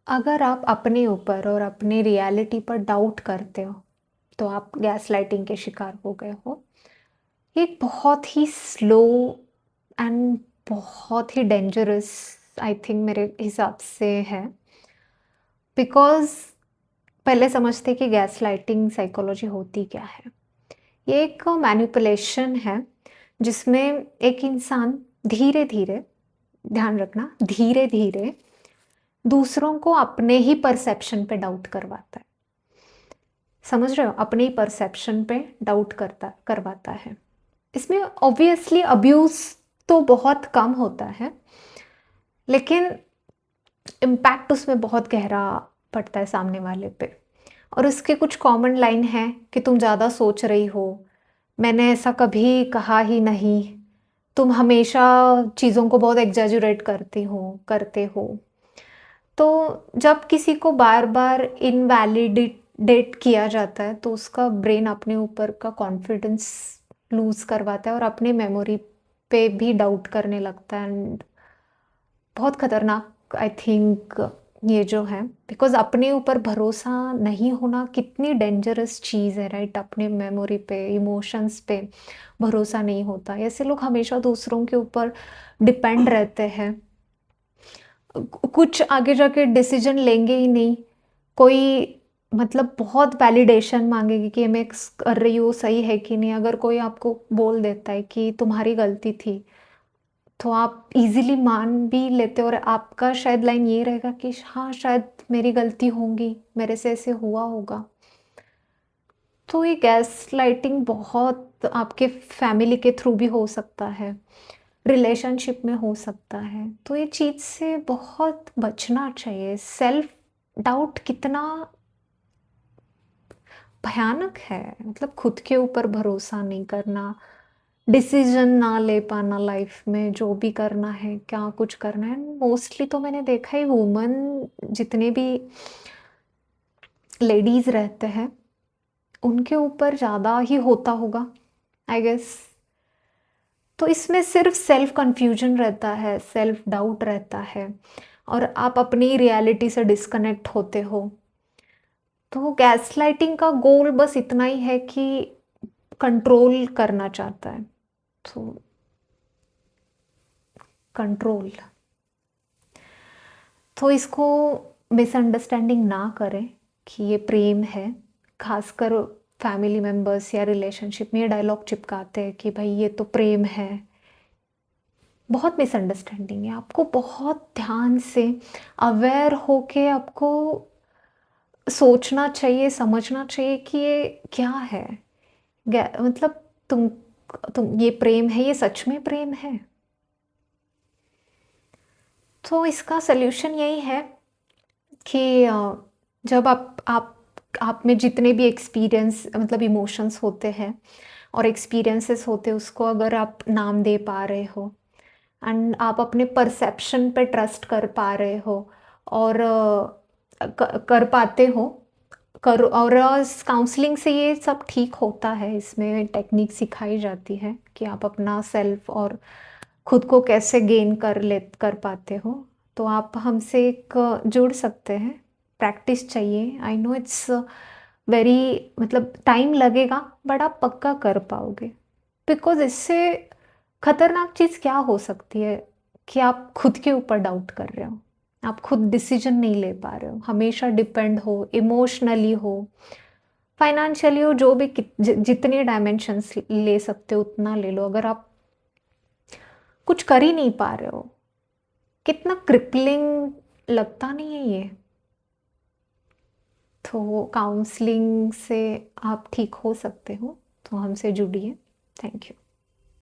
अगर आप अपने ऊपर और अपने रियलिटी पर डाउट करते हो, तो आप गैसलाइटिंग के शिकार हो गए हो। ये एक बहुत ही स्लो एंड बहुत ही डेंजरस, आई थिंक मेरे हिसाब से है। बिकॉज़ पहले समझते कि गैसलाइटिंग साइकोलॉजी होती क्या है। ये एक मैनिपुलेशन है, जिसमें एक इंसान धीरे-धीरे, ध्यान रखना, धीरे-धीरे दूसरों को अपने ही परसेप्शन पे डाउट करवाता है। समझ रहे हो? अपने ही परसेप्शन पे डाउट करवाता है। इसमें ऑब्वियसली अब्यूज़ तो बहुत कम होता है, लेकिन इम्पैक्ट उसमें बहुत गहरा पड़ता है सामने वाले पे। और उसके कुछ कॉमन लाइन हैं कि तुम ज़्यादा सोच रही हो, मैंने ऐसा कभी कहा ही नहीं, तुम हमेशा चीज़ों को बहुत एग्ज़ैजुरेट करते हो। तो जब किसी को बार-बार इनवैलिडेट किया जाता है, तो उसका ब्रेन अपने ऊपर का कॉन्फिडेंस लूज़ करवाता है और अपने मेमोरी पे भी डाउट करने लगता है। एंड बहुत खतरनाक, आई थिंक, ये जो है, बिकॉज़ अपने ऊपर भरोसा नहीं होना कितनी डेंजरस चीज़ है, राइट? अपने मेमोरी पे, इमोशंस पे भरोसा नहीं होता। ऐसे लोग हमेशा दूसरों के ऊपर डिपेंड रहते हैं। कुछ आगे जाके डिसीजन लेंगे ही नहीं। कोई मतलब बहुत वैलिडेशन माँगेगी कि ये मैं कर रही हूँ सही है कि नहीं। अगर कोई आपको बोल देता है कि तुम्हारी गलती थी, तो आप ईज़िली मान भी लेते हो और आपका शायद लाइन ये रहेगा कि हाँ, शायद मेरी गलती होंगी, मेरे से ऐसे हुआ होगा। तो ये गैसलाइटिंग बहुत आपके फैमिली के थ्रू भी हो सकता है, रिलेशनशिप में हो सकता है। तो ये चीज़ से बहुत बचना चाहिए। सेल्फ डाउट कितना भयानक है, मतलब खुद के ऊपर भरोसा नहीं करना, डिसीज़न ना ले पाना लाइफ में, जो भी करना है, क्या कुछ करना है। मोस्टली तो मैंने देखा है वुमन जितने भी लेडीज़ रहते हैं, उनके ऊपर ज़्यादा ही होता होगा, आई गेस। तो इसमें सिर्फ सेल्फ कन्फ्यूजन रहता है, सेल्फ डाउट रहता है और आप अपनी रियलिटी से डिस्कनेक्ट होते हो। तो गैसलाइटिंग का गोल बस इतना ही है कि कंट्रोल करना चाहता है। तो कंट्रोल, तो इसको मिसअंडरस्टैंडिंग ना करें कि ये प्रेम है। खासकर फैमिली मेंबर्स या रिलेशनशिप में ये डायलॉग चिपकाते हैं कि भाई ये तो प्रेम है। बहुत मिसअंडरस्टैंडिंग है। आपको बहुत ध्यान से अवेयर होके आपको सोचना चाहिए, समझना चाहिए कि ये क्या है। मतलब तुम ये प्रेम है, ये सच में प्रेम है? तो इसका सल्यूशन यही है कि जब आप में जितने भी एक्सपीरियंस, मतलब इमोशंस होते हैं और एक्सपीरियंसेस होते हैं, उसको अगर आप नाम दे पा रहे हो एंड आप अपने परसेप्शन पे ट्रस्ट कर पा रहे हो और कर पाते हो, कर, और काउंसलिंग से ये सब ठीक होता है। इसमें टेक्निक सिखाई जाती है कि आप अपना सेल्फ और खुद को कैसे गेन कर पाते हो। तो आप हमसे एक जुड़ सकते हैं। प्रैक्टिस चाहिए, आई नो इट्स वेरी, मतलब टाइम लगेगा, बट आप पक्का कर पाओगे। बिकॉज इससे खतरनाक चीज़ क्या हो सकती है कि आप खुद के ऊपर डाउट कर रहे हो, आप खुद डिसीजन नहीं ले पा रहे हो, हमेशा डिपेंड हो, इमोशनली हो, फाइनेंशियली हो, जो भी जितने डायमेंशंस ले सकते हो उतना ले लो। अगर आप कुछ कर ही नहीं पा रहे हो, कितना क्रिपलिंग लगता नहीं है ये? तो काउंसलिंग से आप ठीक हो सकते हो। तो हमसे जुड़िए। Thank you.